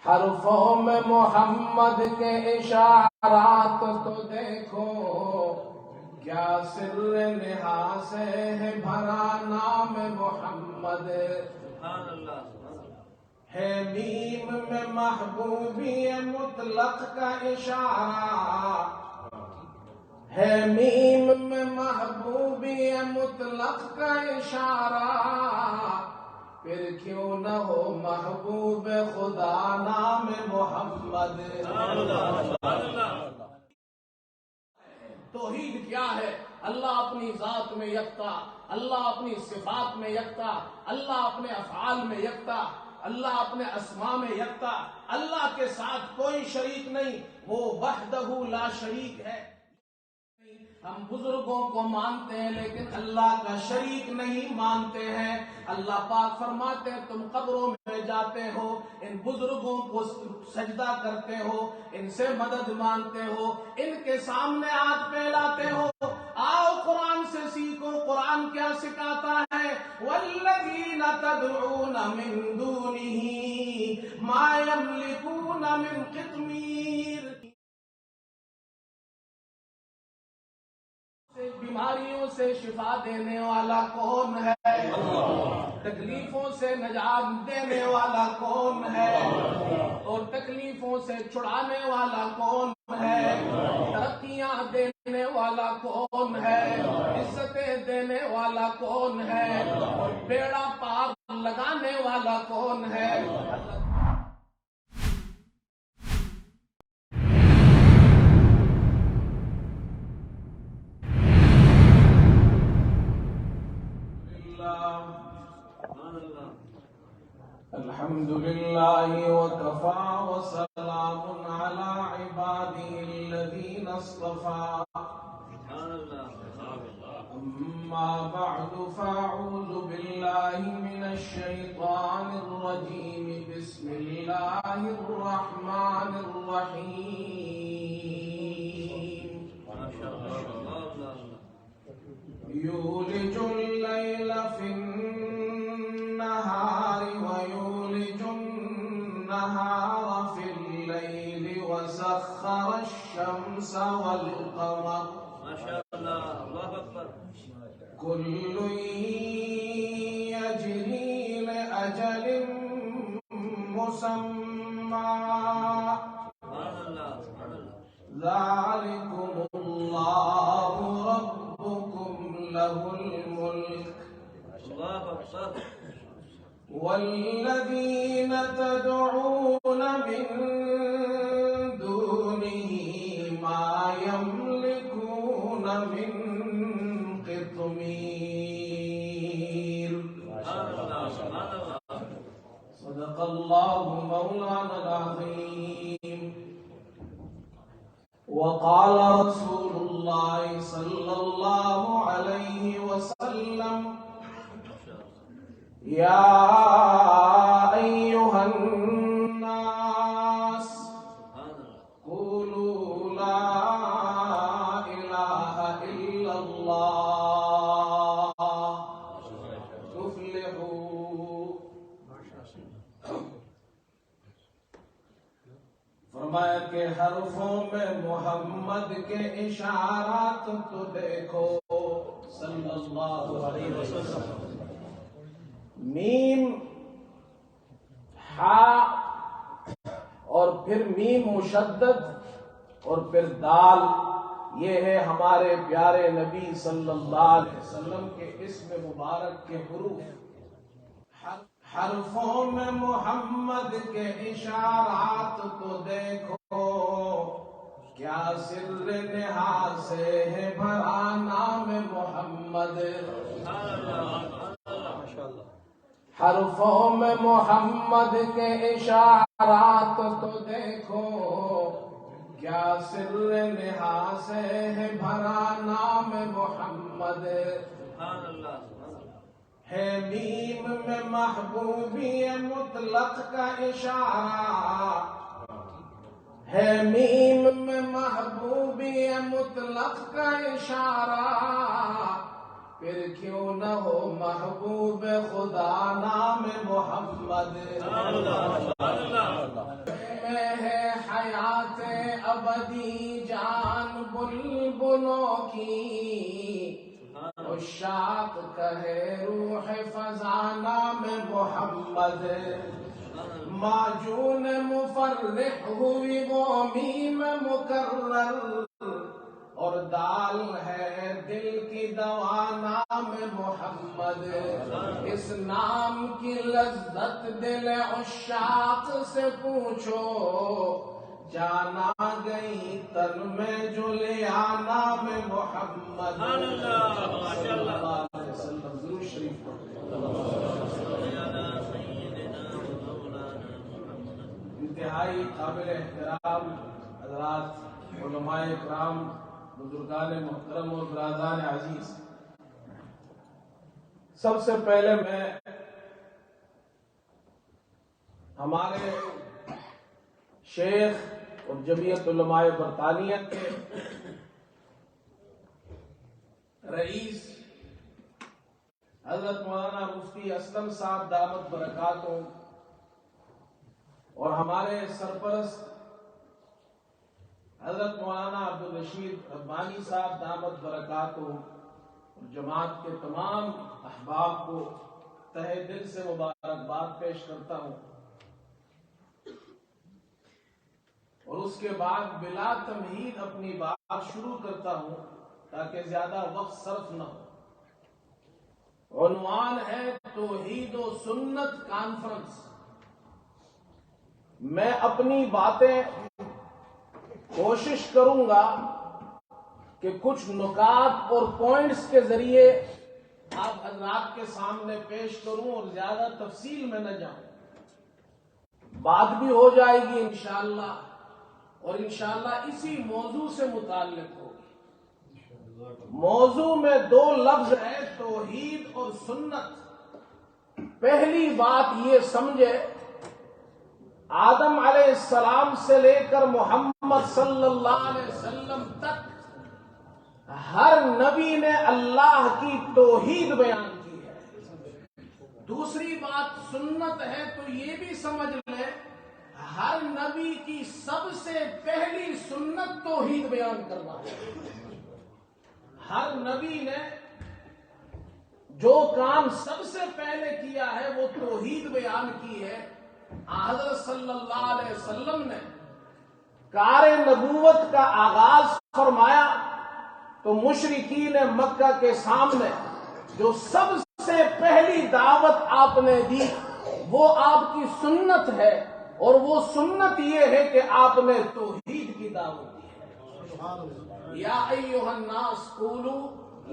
حرفوں میں محمد کے اشارات تو دیکھو، کیا سر نہا سے ہے بھرا نام محمد، ہے میم میں محبوبی مطلق کا اشارہ، ہے میم میں محبوبی مطلق کا اشارہ، پھر کیوں نہ ہو محبوب خدا نام محمد۔ توحید کیا ہے؟ اللہ اپنی ذات میں یکتا، اللہ اپنی صفات میں یکتا، اللہ اپنے افعال میں یکتا، اللہ اپنے اسماء میں یکتا، اللہ کے ساتھ کوئی شریک نہیں، وہ وحدہ لا شریک ہے۔ ہم بزرگوں کو مانتے ہیں لیکن اللہ کا شریک نہیں مانتے ہیں۔ اللہ پاک فرماتے ہیں تم قبروں میں جاتے ہو، ان بزرگوں کو سجدہ کرتے ہو، ان سے مدد مانگتے ہو، ان کے سامنے ہاتھ پھیلاتے ہو۔ آؤ قرآن سے سیکھو، قرآن کیا سکھاتا ہے؟ والذین تدعون من دونہ ما یملکون من قطمیر۔ بیماریوں سے شفا دینے والا کون ہے؟ تکلیفوں سے نجات دینے والا کون ہے؟ اور تکلیفوں سے چھڑانے والا کون ہے؟ ترقیاں دینے والا کون ہے؟ عزتیں دینے والا کون ہے؟ اور بیڑا پار لگانے والا کون ہے؟ الحمد لله وكفى وسلام على عباده الذين اصطفى، أما بعد فأعوذ بالله من الشيطان الرجيم، بسم الله الرحمن الرحيم۔ يولج الليل في النهار ويولج النهار في الليل وسخر الشمس والقمر، كل يجري لأجل مسمى، ذلكم الله ربكم له الملك، والذين تدعون من دونه ما يملكون من قطمير۔ صدق الله مولانا العظيم۔ وقال رسول الله صلى الله عليه وسلم: يا أيها الناس قولوا لا إله إلا الله تفلحوا۔ فرمایا کہ حرفوں میں محمد کے اشارات تو دیکھو، صلی اللہ علیہ وسلم۔ میم، ہا اور پھر میم مشدد اور پھر دال، یہ ہے ہمارے پیارے نبی صلی اللہ علیہ وسلم کے اسم مبارک کے حروف۔ حرفوں میں محمد کے اشارات تو دیکھو، کیا سر نہا سے ہے بھرا نام محمد۔ حرفوں میں محمد کے اشارات تو دیکھو، کیا سر نہا سے ہے بھرا نام محمد، ہے میم میں محبوبی مطلق کا اشارہ، ہے میم میں محبوبی مطلق کا اشارہ، پھر کیوں نہ ہو محبوب خدا نام محمد۔ محمد میں ہے حیات ابدی جان بلبلوں کی عشاق کہے روح فضانہ میں محمد معجون مفرح ہوئی وہ میم مکرر اور دال ہے دل کی دوا نام محمد اس نام کی لذت دل عشاق سے پوچھو جانا گئی تن میں جو لیا نام محمد صلی اللہ علیہ وسلم درود شریف انتہائی قابل احترام حضرات علماء کرام بزرگان محترم اور برادران عزیز، سب سے پہلے میں ہمارے شیخ اور جمعیت علماء برطانیہ کے رئیس حضرت مولانا مفتی اسلم صاحب دامت برکاتہ اور ہمارے سرپرست حضرت مولانا عبدالرشید ربانی صاحب دامت برکاتہ اور جماعت کے تمام احباب کو تہہ دل سے مبارکباد پیش کرتا ہوں، اور اس کے بعد بلا تمہید اپنی بات شروع کرتا ہوں تاکہ زیادہ وقت صرف نہ ہو۔ عنوان ہے توحید و سنت کانفرنس۔ میں اپنی باتیں کوشش کروں گا کہ کچھ نکات اور پوائنٹس کے ذریعے آپ حضرات کے سامنے پیش کروں اور زیادہ تفصیل میں نہ جاؤں۔ بات بھی ہو جائے گی انشاءاللہ، اور انشاءاللہ اسی موضوع سے متعلق ہوگی۔ موضوع میں دو لفظ ہے، توحید اور سنت۔ پہلی بات یہ سمجھے، آدم علیہ السلام سے لے کر محمد صلی اللہ علیہ وسلم تک ہر نبی نے اللہ کی توحید بیان کی ہے۔ دوسری بات سنت ہے تو یہ بھی سمجھ لیں ہر نبی کی سب سے پہلی سنت توحید بیان کرنا ہے۔ ہر نبی نے جو کام سب سے پہلے کیا ہے وہ توحید بیان کی ہے۔ حضرت صلی اللہ علیہ وسلم نے کار نبوت کا آغاز فرمایا تو مشرکین مکہ کے سامنے جو سب سے پہلی دعوت آپ نے دی وہ آپ کی سنت ہے، اور وہ سنت یہ ہے کہ آپ نے توحید کی دعوت دی ہے۔ یا ایھا الناس قولوا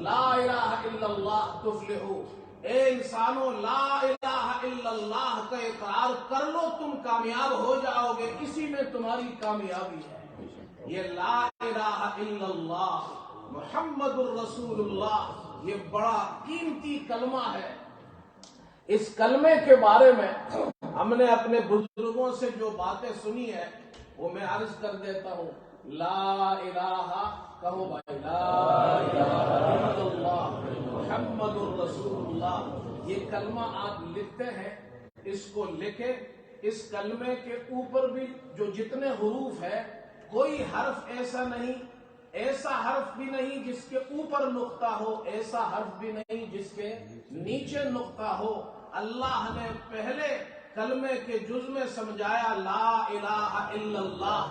لا الہ الا اللہ تفلحوا، اے انسانوں لا الہ الا اللہ کا اقرار کر لو، تم کامیاب ہو جاؤ گے، اسی میں تمہاری کامیابی ہے۔ یہ لا الہ الا اللہ محمد الرسول اللہ یہ بڑا قیمتی کلمہ ہے۔ اس کلمے کے بارے میں ہم نے اپنے بزرگوں سے جو باتیں سنی ہے وہ میں عرض کر دیتا ہوں۔ لا الہ کہو بھائی، لا الہ الا اللہ محمد الرسول اللہ۔ یہ کلمہ آپ لکھتے ہیں، اس کو لکھیں۔ اس کلمے کے اوپر بھی جو جتنے حروف ہے کوئی حرف ایسا نہیں، ایسا حرف بھی نہیں جس کے اوپر نقطہ ہو، ایسا حرف بھی نہیں جس کے نیچے نقطہ ہو۔ اللہ نے پہلے کلمے کے جز میں سمجھایا لا الہ الا اللہ،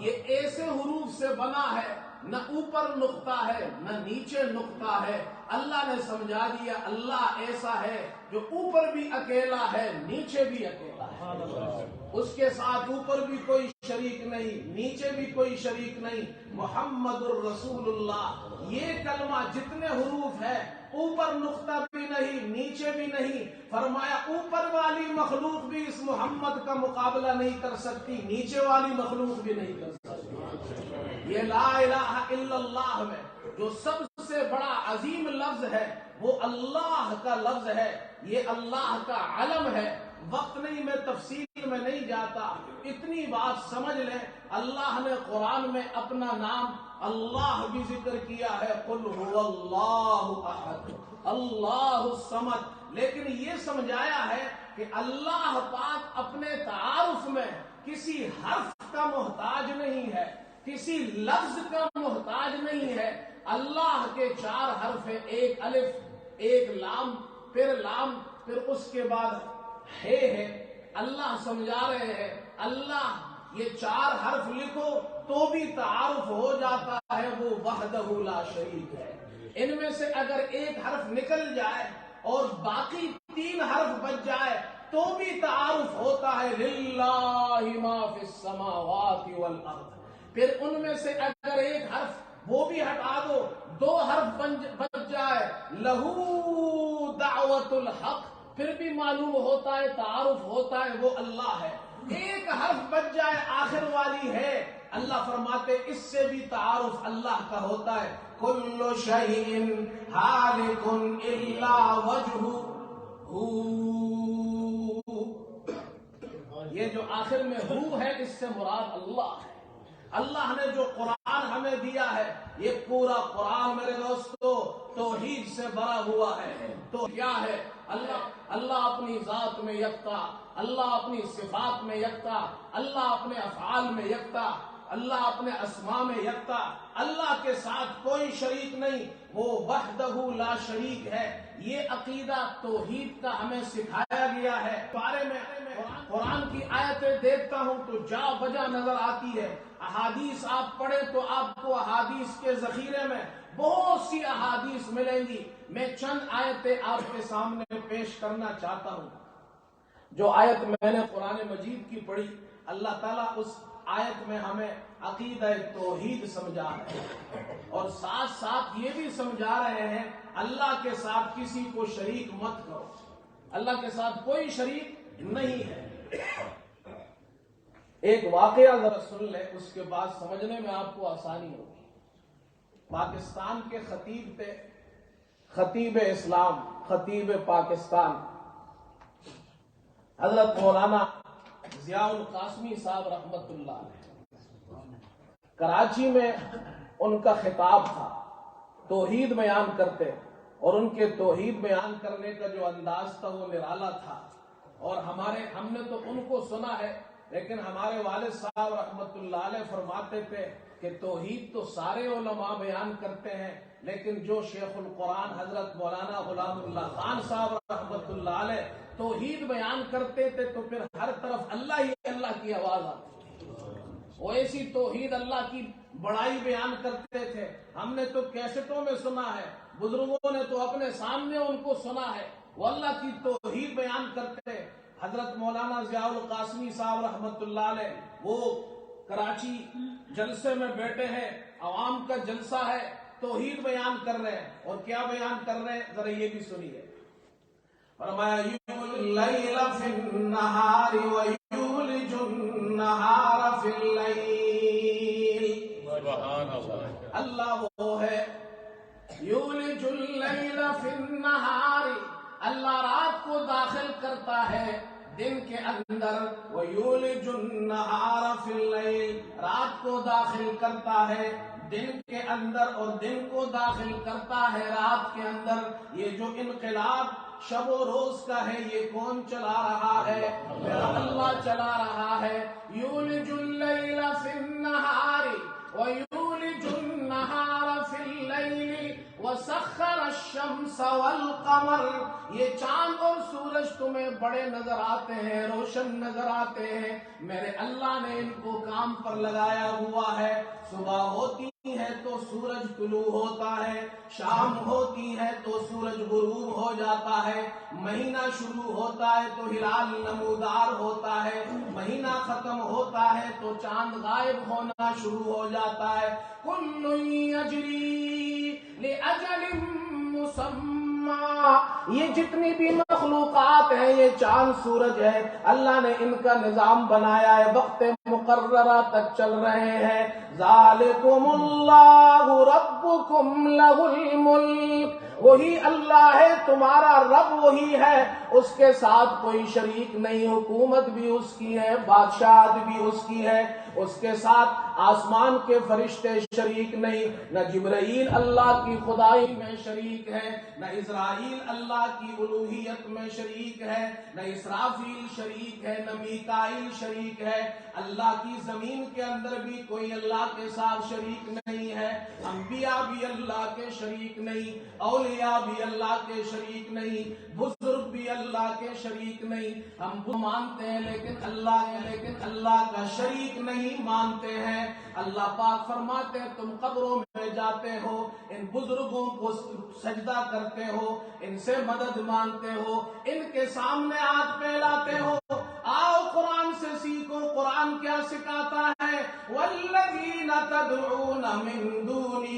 یہ ایسے حروف سے بنا ہے، نہ اوپر نقطہ ہے نہ نیچے نقطہ ہے۔ اللہ نے سمجھا دیا اللہ ایسا ہے جو اوپر بھی اکیلا ہے نیچے بھی اکیلا ہے، اس کے ساتھ اوپر بھی کوئی شریک نہیں نیچے بھی کوئی شریک نہیں، محمد الرسول اللہ۔ یہ کلمہ جتنے حروف ہے اوپر نقطہ بھی نہیں نیچے بھی نہیں، فرمایا اوپر والی مخلوق بھی اس محمد کا مقابلہ نہیں کر سکتی، نیچے والی مخلوق بھی نہیں کر سکتی۔ یہ لا الہ الا اللہ میں جو سب سے بڑا عظیم لفظ ہے وہ اللہ کا لفظ ہے، یہ اللہ کا علم ہے۔ وقت نہیں، میں تفصیل میں نہیں جاتا، اتنی بات سمجھ لیں اللہ نے قرآن میں اپنا نام اللہ بھی ذکر کیا ہے، قل هو اللہ احد اللہ الصمد، لیکن یہ سمجھایا ہے کہ اللہ پاک اپنے تعارف میں کسی حرف کا محتاج نہیں ہے، کسی لفظ کا محتاج نہیں ہے۔ اللہ کے 4 حرف ہیں، ایک الف، ایک لام، پھر اس کے بعد ہے۔ اللہ سمجھا رہے ہیں اللہ یہ 4 حرف لکھو تو بھی تعارف ہو جاتا ہے، وہ وحدہ لا شریک ہے۔ ان میں سے اگر ایک حرف نکل جائے اور باقی 3 حرف بچ جائے تو بھی تعارف ہوتا ہے، للہ ما فی السماوات والارض۔ پھر ان میں سے اگر ایک حرف وہ بھی ہٹا دو، 2 حرف بچ جائے، لہو دعوت الحق، پھر بھی معلوم ہوتا ہے، تعارف ہوتا ہے وہ اللہ ہے۔ ایک حرف بچ جائے آخر والی ہے، اللہ فرماتے اس سے بھی تعارف اللہ کا ہوتا ہے۔ کل شیء ہالک الا وجہہ، یہ جو آخر میں ہو ہے اس سے مراد اللہ ہے۔ اللہ نے جو قرآن ہمیں دیا ہے، یہ پورا قرآن میرے دوستو توحید سے بھرا ہوا ہے۔ تو کیا ہے؟ اللہ اپنی ذات میں یکتا، اللہ اپنی صفات میں یکتا، اللہ اپنے افعال میں یکتا، اللہ اپنے اسماء میں یکتا، اللہ کے ساتھ کوئی شریک نہیں، وہ وحدہ لا شریک ہے۔ یہ عقیدہ توحید کا ہمیں سکھایا گیا ہے۔ بارے میں قرآن کی آیتیں دیکھتا ہوں تو جا بجا نظر آتی ہے، احادیث آپ پڑھیں تو آپ کو احادیث کے ذخیرے میں بہت سی احادیث ملیں گی۔ میں چند آیتیں آپ کے سامنے پیش کرنا چاہتا ہوں۔ جو آیت میں نے قرآن مجید کی پڑھی، اللہ تعالیٰ اس آیت میں ہمیں عقیدہ توحید سمجھا رہے ہیں اور ساتھ ساتھ یہ بھی سمجھا رہے ہیں اللہ کے ساتھ کسی کو شریک مت کرو، اللہ کے ساتھ کوئی شریک نہیں ہے۔ ایک واقعہ ذرا سن لیں، اس کے بعد سمجھنے میں آپ کو آسانی ہوگی۔ پاکستان کے خطیب تھے، خطیب اسلام، خطیب پاکستان، حضرت مولانا ضیاء القاسمی صاحب رحمت اللہ علیہ۔ کراچی میں ان کا خطاب تھا، توحید بیان کرتے، اور ان کے توحید بیان کرنے کا جو انداز تھا وہ نرالا تھا۔ اور ہم نے تو ان کو سنا ہے، لیکن ہمارے والد صاحب رحمت اللہ علیہ فرماتے تھے کہ توحید تو سارے علماء بیان کرتے ہیں، لیکن جو شیخ القرآن حضرت مولانا غلام اللہ خان صاحب رحمت اللہ علیہ توحید بیان کرتے تھے تو پھر ہر طرف اللہ ہی اللہ کی آواز آتی تھی۔ وہ ایسی توحید اللہ کی بڑائی بیان کرتے تھے، ہم نے تو کیسٹوں میں سنا ہے، بزرگوں نے تو اپنے سامنے ان کو سنا ہے، وہ اللہ کی توحید بیان کرتے تھے۔ حضرت مولانا ضیاء القاسمی صاحب رحمت اللہ علیہ وہ کراچی جلسے میں بیٹھے ہیں، عوام کا جلسہ ہے، توحید بیان کر رہے ہیں، اور کیا بیان کر رہے ہیں ذرا یہ بھی سنیے۔ فرمایا یولج اللیل فی النہار ویولج النہار فی اللیل، سبحان اللہ، اللہ وہ ہے یولج اللیل فی النہار، اللہ رات کو داخل کرتا ہے دن کے اندر، وَيُولِجُ النَّهَارَ فِي اللَّيْلِ، رات کو داخل کرتا ہے دن کے اندر اور دن کو داخل کرتا ہے رات کے اندر۔ یہ جو انقلاب شب و روز کا ہے یہ کون چلا رہا ہے؟ میرا اللہ چلا رہا ہے۔ یولج اللیل فی النہار ویولج النہار فی اللیل وسخر الشمس والقمر، یہ چاند اور سورج تمہیں بڑے نظر آتے ہیں، روشن نظر آتے ہیں، میرے اللہ نے ان کو کام پر لگایا ہوا ہے۔ صبح ہوتی ہے تو سورج طلوع ہوتا ہے، شام ہوتی ہے تو سورج غروب ہو جاتا ہے، مہینہ شروع ہوتا ہے تو ہلال نمودار ہوتا ہے، مہینہ ختم ہوتا ہے تو چاند غائب ہونا شروع ہو جاتا ہے۔ کل یجری لأجل مسمى، یہ جتنی بھی مخلوقات ہیں، یہ چاند سورج ہے، اللہ نے ان کا نظام بنایا ہے، وقت مقررہ تک چل رہے ہیں۔ ذالکم اللہ ربکم لہ الملک، وہی اللہ ہے تمہارا رب، وہی ہے، اس کے ساتھ کوئی شریک نہیں، حکومت بھی اس کی ہے، بادشاہت بھی اس کی ہے، اس کے ساتھ آسمان کے فرشتے شریک نہیں، نہ جبرائیل اللہ کی خدائی میں شریک ہے، نہ اسرائیل اللہ کی الوہیت میں شریک ہے، نہ اسرافیل شریک ہے، نہ میکائیل شریک ہے۔ اللہ کی زمین کے اندر بھی کوئی اللہ کے ساتھ شریک نہیں ہے، انبیاء بھی اللہ کے شریک نہیں، اولیاء بھی اللہ کے شریک نہیں، بزرگ بھی اللہ کے شریک نہیں۔ ہم مانتے ہیں لیکن اللہ کا شریک نہیں مانتے ہیں۔ اللہ پاک فرماتے ہیں تم قبروں میں جاتے ہو، ان بزرگوں کو سجدہ کرتے ہو، ان سے مدد مانگتے ہو، ان کے سامنے ہاتھ پھیلاتے ہو۔ آؤ قرآن سے سیکھو، قرآن کیا سکھاتا ہے؟ والذین تدعون من دونہ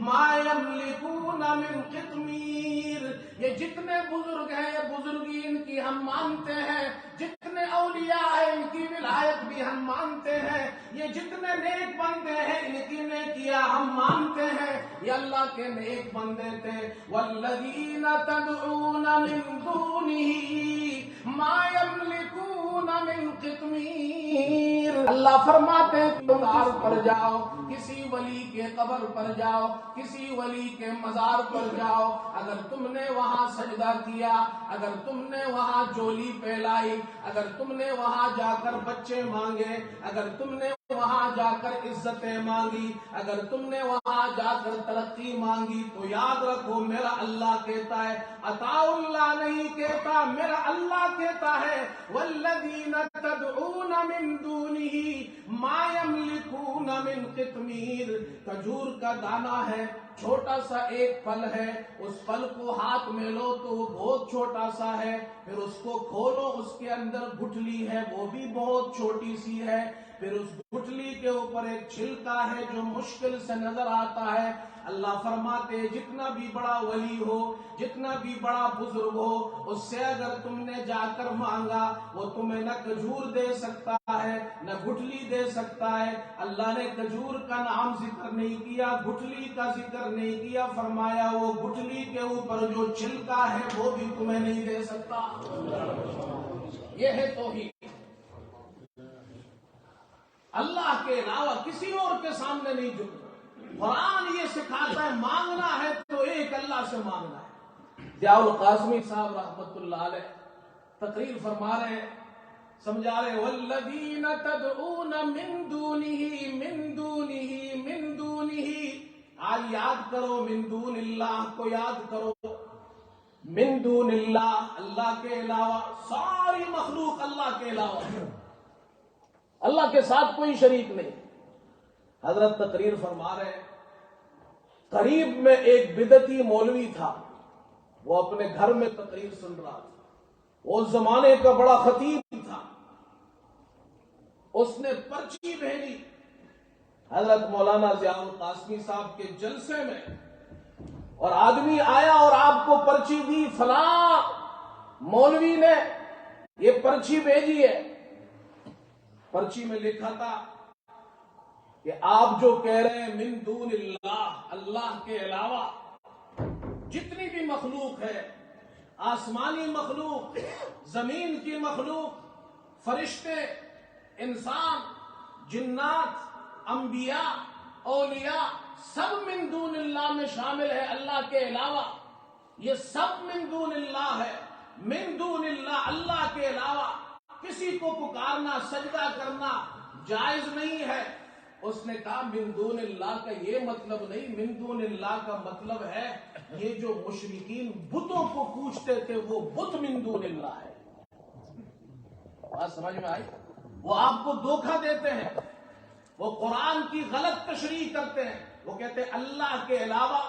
ما یملکون من قطمیر۔ یہ جتنے بزرگ ہیں، یہ بزرگی ان کی ہم مانتے ہیں، جتنے اولیاء ہیں ان کی ولایت بھی ہم مانتے ہیں، یہ جتنے نیک بندے ہیں ان کی نیکیاں ہم مانتے ہیں، یہ اللہ کے نیک بندے تھے۔ والذین تدعون من دونہ ما یملکون من قطمیر۔ اللہ فرماتے ہیں تم غار پر جاؤ، کسی ولی کے قبر پر جاؤ، کسی ولی کے مزار پر جاؤ، اگر تم نے وہاں سجدہ کیا، اگر تم نے وہاں جولی پھیلائی، اگر تم نے وہاں جا کر بچے مانگے، اگر تم نے وہاں جا کر عزتیں مانگی، اگر تم نے وہاں جا کر ترقی مانگی، تو یاد رکھو میرا اللہ کہتا ہے، عطا اللہ نہیں کہتا، میرا اللہ کہتا ہے والذین تدعون من دونہ ما یملکون من قطمیر۔ کھجور کا دانہ ہے، چھوٹا سا ایک پھل ہے، اس پھل کو ہاتھ میں لو تو وہ بہت چھوٹا سا ہے، پھر اس کو کھولو، اس کے اندر گٹھلی ہے، وہ بھی بہت چھوٹی سی ہے، پھر اس گٹھلی کے اوپر ایک چھلکا ہے جو مشکل سے نظر آتا ہے۔ اللہ فرماتے جتنا بھی بڑا ولی ہو، جتنا بھی بڑا بزرگ ہو، اس سے اگر تم نے جا کر مانگا، وہ تمہیں نہ کھجور دے سکتا ہے، نہ گٹھلی دے سکتا ہے۔ اللہ نے کھجور کا نام ذکر نہیں کیا، گٹھلی کا ذکر نہیں کیا، فرمایا وہ گٹھلی کے اوپر جو چھلکا ہے وہ بھی تمہیں نہیں دے سکتا۔ یہ ہے توحید، اللہ کے علاوہ کسی اور کے سامنے نہیں جھکنا۔ قرآن یہ سکھاتا ہے مانگنا ہے تو ایک اللہ سے مانگنا ہے۔ ضیاء القاسمی صاحب رحمت اللہ علیہ تقریر فرما رہے ہیں، سمجھا رہے والذین تدعون من دونہ من دونہ من دونہ۔ آج یاد کرو من دون اللہ کو، یاد کرو من دون اللہ، اللہ کے علاوہ ساری مخلوق اللہ کے علاوہ، اللہ کے ساتھ کوئی شریک نہیں۔ حضرت تقریر فرما رہے ہیں، قریب میں ایک بدعتی مولوی تھا، وہ اپنے گھر میں تقریر سن رہا تھا، وہ زمانے کا بڑا خطیب تھا، اس نے پرچی بھیجی حضرت مولانا ضیاء القاسمی صاحب کے جلسے میں، اور آدمی آیا اور آپ کو پرچی دی، فلاں مولوی نے یہ پرچی بھیجی ہے۔ پرچی میں لکھا تھا کہ آپ جو کہہ رہے ہیں من دون اللہ، اللہ کے علاوہ جتنی بھی مخلوق ہے، آسمانی مخلوق، زمین کی مخلوق، فرشتے، انسان، جنات، انبیاء، اولیاء، سب من دون اللہ میں شامل ہے، اللہ کے علاوہ یہ سب من دون اللہ ہے۔ من دون اللہ، اللہ کے علاوہ کسی کو پکارنا، سجدہ کرنا جائز نہیں ہے۔ اس نے کہا من دون اللہ کا یہ مطلب نہیں، من دون اللہ کا مطلب ہے یہ جو مشرکین بتوں کو پوجتے تھے وہ بت من دون اللہ ہے۔ بات سمجھ میں آئی؟ وہ آپ کو دھوکہ دیتے ہیں، وہ قرآن کی غلط تشریح کرتے ہیں، وہ کہتے ہیں اللہ کے علاوہ،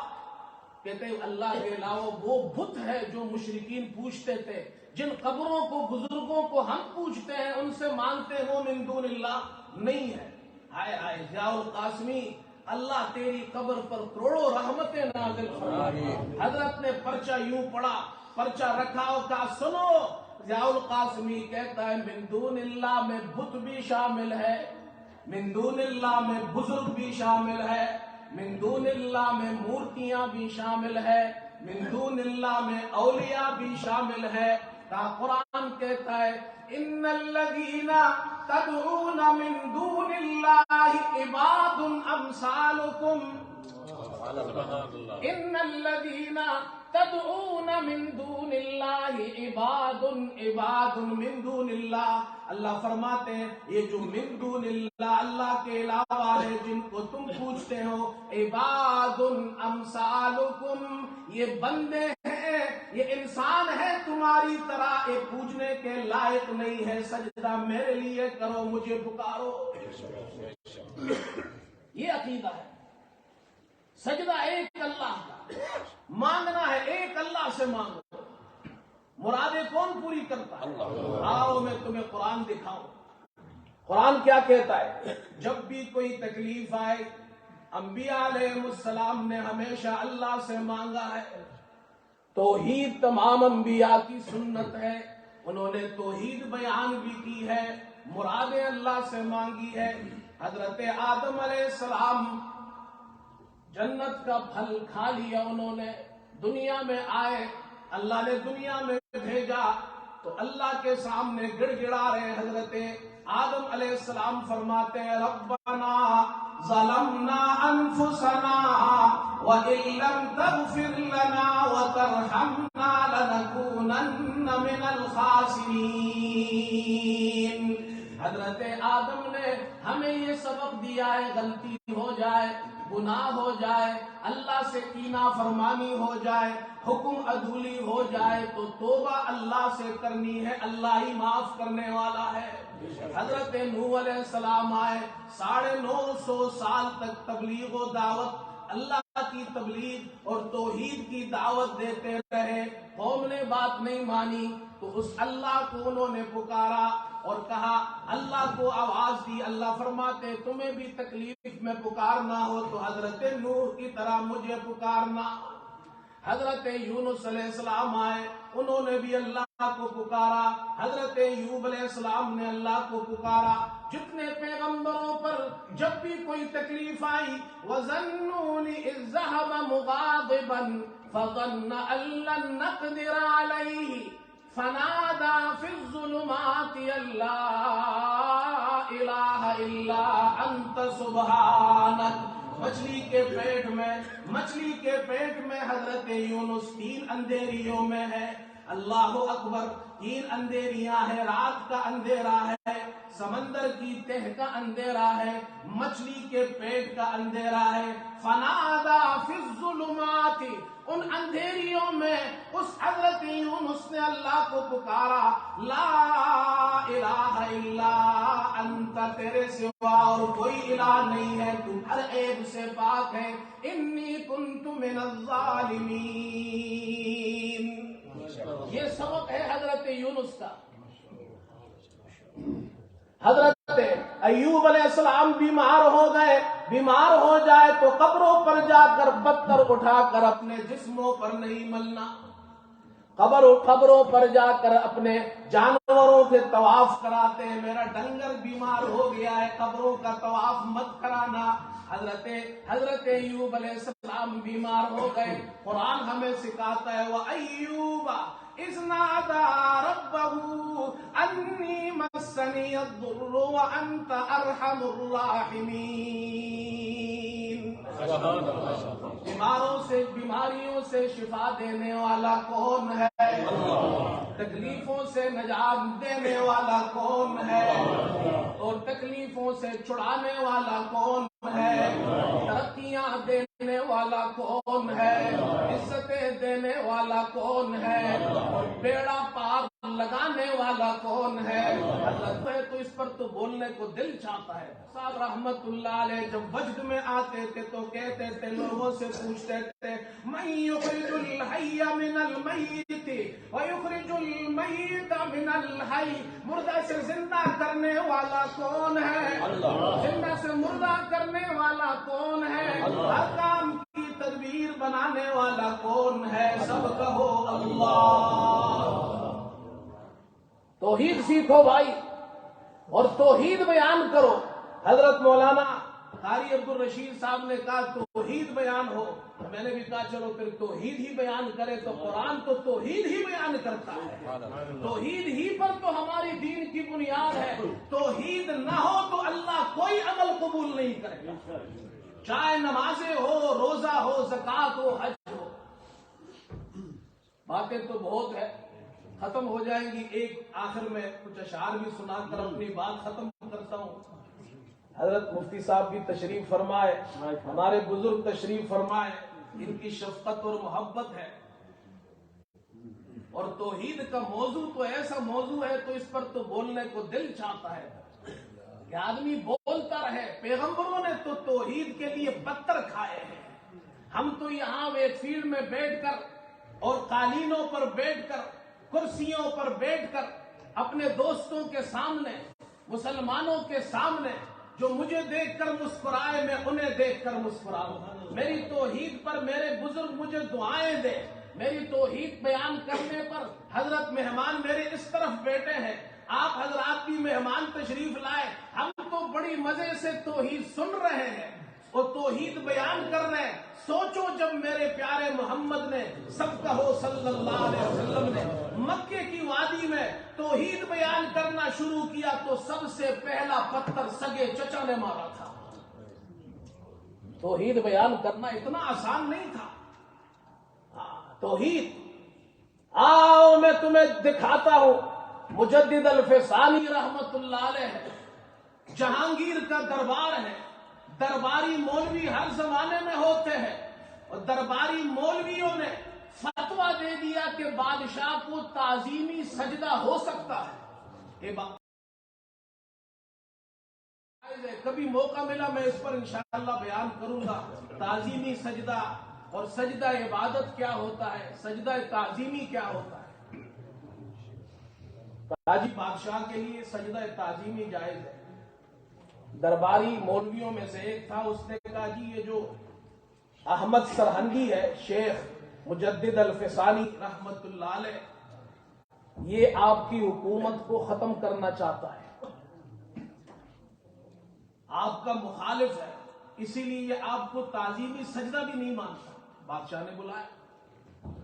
کہتے ہیں اللہ کے علاوہ وہ بت ہے جو مشرکین پوجتے تھے، جن قبروں کو، بزرگوں کو ہم پوجتے ہیں، ان سے مانگتے ہیں، وہ من دون اللہ نہیں ہے۔ ہائے ہائے ضیاء القاسمی، اللہ تیری قبر پر کروڑوں رحمتیں نازل فرمائے۔ حضرت نے پرچہ یوں پڑھا، پرچہ رکھا اور کہا سنو، ضیاء القاسمی کہتا ہے من دون اللہ میں بت بھی شامل ہے، من دون اللہ میں بزرگ بھی شامل ہے، من دون اللہ میں مورتیاں بھی شامل ہے، من دون اللہ میں اولیاء بھی شامل ہے۔ قرآن کہتا ہے ان الذین تدعون من دون اللہ عباد امثالکم، ان الذین تدعون من دون اللہ عباد من دون اللہ. اللہ فرماتے ہیں یہ جو من دون اللہ اللہ کے علاوہ ہے جن کو تم پوچھتے ہو، عباد امثالکم، یہ بندے ہیں، یہ انسان ہے تمہاری طرح، یہ پوجنے کے لائق نہیں ہے. سجدہ میرے لیے کرو، مجھے پکارو. یہ عقیدہ ہے. سجدہ ایک اللہ کا، مانگنا ہے ایک اللہ سے مانگو. مرادیں کون پوری کرتا ہے؟ آؤ میں تمہیں قرآن دکھاؤں. قرآن کیا کہتا ہے؟ جب بھی کوئی تکلیف آئے، انبیاء علیہ السلام نے ہمیشہ اللہ سے مانگا ہے. توحید تمام انبیاء کی سنت ہے، انہوں نے توحید بیان بھی کی ہے، مرادیں اللہ سے مانگی ہے. حضرت آدم علیہ السلام جنت کا پھل کھا لیا، انہوں نے دنیا میں آئے، اللہ نے دنیا میں بھیجا تو اللہ کے سامنے گڑ گڑا رہے. حضرت آدم علیہ السلام فرماتے ہیں ربنا ظلمنا انفسنا وان لم تغفر لنا وترحمنا لنكونن من الخاسرین. حضرت آدم نے ہمیں یہ سبق دیا ہے، غلطی ہو جائے، گناہ ہو جائے، اللہ سے کینہ فرمانی ہو جائے، حکم عدولی ہو جائے تو توبہ اللہ سے کرنی ہے، اللہ ہی معاف کرنے والا ہے. حضرت نوح علیہ السلام آئے، 950 سال تک تبلیغ و دعوت، اللہ کی تبلیغ اور توحید کی دعوت دیتے رہے. قوم نے بات نہیں مانی تو اس اللہ کو انہوں نے پکارا اور کہا، اللہ کو آواز دی. اللہ فرماتے تمہیں بھی تکلیف میں پکارنا ہو تو حضرت نوح کی طرح مجھے پکارنا. حضرت یونس علیہ السلام آئے، انہوں نے بھی اللہ کو پکارا. حضرت ایوب علیہ السلام نے اللہ کو پکارا. جتنے پیغمبروں پر جب بھی کوئی تکلیف آئی، وَظَنُّونِ إِذْ ذَهَبَ مُغَاضِبًا فَظَنَّ أَن لَّن نَّقْدِرَ عَلَيْهِ فَنَادَىٰ فِي الظُّلُمَاتِ أَن لَّا إِلَٰهَ إِلَّا أَنتَ سُبْحَانَكَ. مچھلی کے پیٹ میں حضرت یونس 3 اندھیریوں میں ہے. اللہ اکبر. 3 اندھیریاں ہیں، رات کا اندھیرا ہے، سمندر کی تہ کا اندھیرا ہے، مچھلی کے پیٹ کا اندھیرا ہے. فنادا فی الظلمات، ان اندھیریوں میں اس حضرت یونس نے اللہ کو پکارا، لا الہ الا انت، تیرے سوا اور کوئی الہ نہیں ہے، تو ہر عیب سے پاک ہے. انی کنت من الظالمین. یہ سبق ہے حضرت یونس کا. حضرت ایوب علیہ السلام بیمار ہو گئے. بیمار ہو جائے تو قبروں پر جا کر پتھر اٹھا کر اپنے جسموں پر نہیں ملنا. قبروں پر جا کر اپنے جانوروں کے طواف کراتے ہیں. میرا ڈنگر بیمار ہو گیا ہے، قبروں کا طواف مت کرانا. حضرت ایوب علیہ السلام بیمار ہو گئے. قرآن ہمیں سکھاتا ہے وَأَيُّوبَ إِذْ نَادَىٰ رَبَّهُ أَنِّي مَسَّنِيَ الضُّرُّ وَأَنْتَ أَرْحَمُ الرَّاحِمِينَ. بیماریوں سے شفا دینے والا کون ہے؟ تکلیفوں سے نجات دینے والا کون ہے؟ اور تکلیفوں سے چھڑانے والا کون ہے؟ ترقیاں دینے والا کون ہے؟ عزتیں دینے والا کون ہے؟ اور بیڑا پار لگانے والا کون ہے؟ حضرت ہے تو اس پر تو بولنے کو دل چاہتا ہے. صاحب رحمت اللہ علیہ جب وجد میں آتے تھے تو کہتے تھے، لوگوں سے پوچھتے تھے، من یخرج الحی من المیت ویخرج المیت من الحی، مردہ سے زندہ کرنے والا کون ہے؟ زندہ سے مردہ کرنے والا کون ہے؟ ہر کام کی تدبیر بنانے والا کون ہے؟ سب کہو اللہ. توحید سیکھو بھائی اور توحید بیان کرو. حضرت مولانا قاری عبدالرشید صاحب نے کہا توحید بیان ہو، میں نے بھی کہا چلو پھر توحید ہی بیان کرے. تو قرآن تو توحید ہی بیان کرتا ہے، توحید ہی پر تو ہماری دین کی بنیاد ہے. توحید نہ ہو تو اللہ کوئی عمل قبول نہیں کرے گا، چاہے نمازیں ہو، روزہ ہو، زکوٰۃ ہو، حج ہو. باتیں تو بہت ہے، ختم ہو جائیں گی. ایک آخر میں کچھ اشعار بھی سنا کر اپنی بات ختم کرتا ہوں. حضرت مفتی صاحب بھی تشریف فرمائے، ہمارے بزرگ تشریف فرمائے، ان کی شفقت اور محبت ہے. اور توحید کا موضوع تو ایسا موضوع ہے تو اس پر تو بولنے کو دل چاہتا ہے کہ آدمی بولتا رہے. پیغمبروں نے تو توحید کے لیے پتھر کھائے ہیں. ہم تو یہاں ایک فیلڈ میں بیٹھ کر اور قالینوں پر بیٹھ کر، کرسیوں پر بیٹھ کر اپنے دوستوں کے سامنے، مسلمانوں کے سامنے جو مجھے دیکھ کر مسکرائے میں انہیں دیکھ کر مسکراؤں. میری توحید پر میرے بزرگ مجھے دعائیں دے. میری توحید بیان کرنے پر حضرت مہمان میرے اس طرف بیٹھے ہیں، آپ حضرات بھی مہمان تشریف لائے. ہم تو بڑی مزے سے توحید سن رہے ہیں اور توحید بیان کر رہے ہیں. سوچو جب میرے پیارے محمد نے، سب کہو صلی اللہ علیہ وسلم نے، مکے کی وادی میں توحید بیان کرنا شروع کیا تو سب سے پہلا پتھر سگے چچا نے مارا تھا. توحید بیان کرنا اتنا آسان نہیں تھا. توحید، آؤ میں تمہیں دکھاتا ہوں. مجدد الفسانی رحمت اللہ علیہ جہانگیر کا دربار ہے. درباری مولوی ہر زمانے میں ہوتے ہیں اور درباری مولویوں نے فتویٰ دے دیا کہ بادشاہ کو تعظیمی سجدہ ہو سکتا ہے. کبھی موقع ملا میں اس پر انشاءاللہ بیان کروں گا. تعظیمی سجدہ اور سجدہ عبادت کیا ہوتا ہے، سجدہ تعظیمی کیا ہوتا ہے. تاجی بادشاہ کے لیے سجدہ تعظیمی جائز ہے. درباری مولویوں میں سے ایک تھا، اس نے کہا جی یہ جو احمد سرہندی ہے، شیخ مجدد الفسانی رحمت اللہ علیہ، یہ آپ کی حکومت کو ختم کرنا چاہتا ہے، آپ کا مخالف ہے، اسی لیے یہ آپ کو تعظیمی سجدہ بھی نہیں مانتا. بادشاہ نے بلایا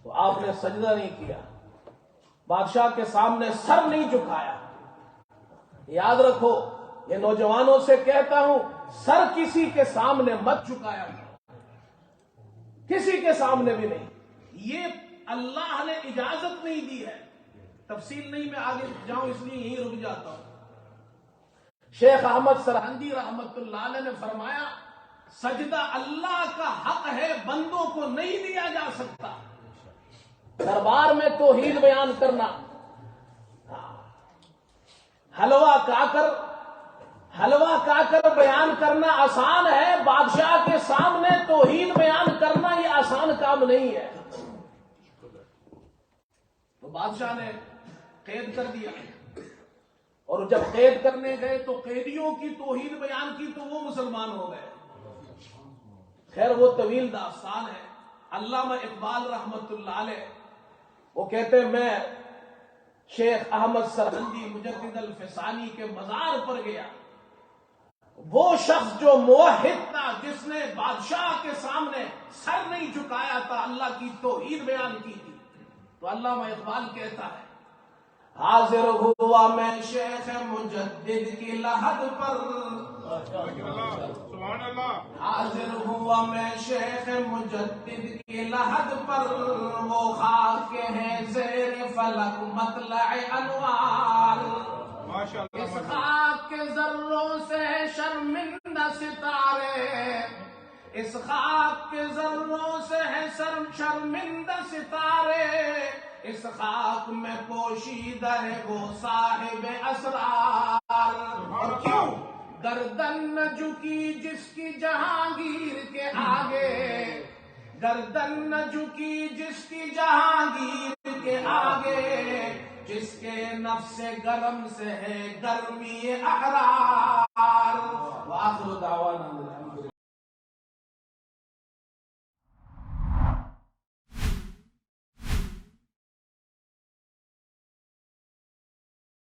تو آپ نے سجدہ نہیں کیا، بادشاہ کے سامنے سر نہیں جھکایا. یاد رکھو، یہ نوجوانوں سے کہتا ہوں، سر کسی کے سامنے مت جھکایا، کسی کے سامنے بھی نہیں. یہ اللہ نے اجازت نہیں دی ہے. تفصیل نہیں میں آگے جاؤں اس لیے یہیں رک جاتا ہوں. شیخ احمد سرہندی رحمت اللہ علیہ نے فرمایا سجدہ اللہ کا حق ہے، بندوں کو نہیں دیا جا سکتا. دربار میں توحید بیان کرنا، حلوہ کا کر بیان کرنا آسان ہے، بادشاہ کے سامنے توحید بیان کرنا یہ آسان کام نہیں ہے. تو بادشاہ نے قید کر دیا اور جب قید کرنے گئے تو قیدیوں کی توحید بیان کی تو وہ مسلمان ہو گئے. خیر وہ طویل داستان ہے. علامہ اقبال رحمت اللہ علیہ وہ کہتے ہیں میں شیخ احمد سرہندی مجدد الفسانی کے مزار پر گیا. وہ شخص جو موحد تھا، جس نے بادشاہ کے سامنے سر نہیں جھکایا تھا، اللہ کی توحید بیان کی تھی. تو علامہ اقبال کہتا ہے حاضر ہوا میں شیخ مجدد کی لحد پر، حاضر ہوا میں شیخ مجدد کی لحد پر، وہ خاک کے ہیں زیر فلک مطلع انوار. اس خاک کے ذروں سے شرمندہ ستارے، اس خاک کے ذروں سے ہے شرمندہ ستارے، اس خاک میں پوشیدہ ہے وہ صاحب اسرار. اور کیوں گردن نہ جھکی جس کی جہانگیر کے آگے، گردن نہ جھکی جس کی جہانگیر کے آگے، جس کے نفس گرم سے ہے گرمی احرار. وآخر دعوانا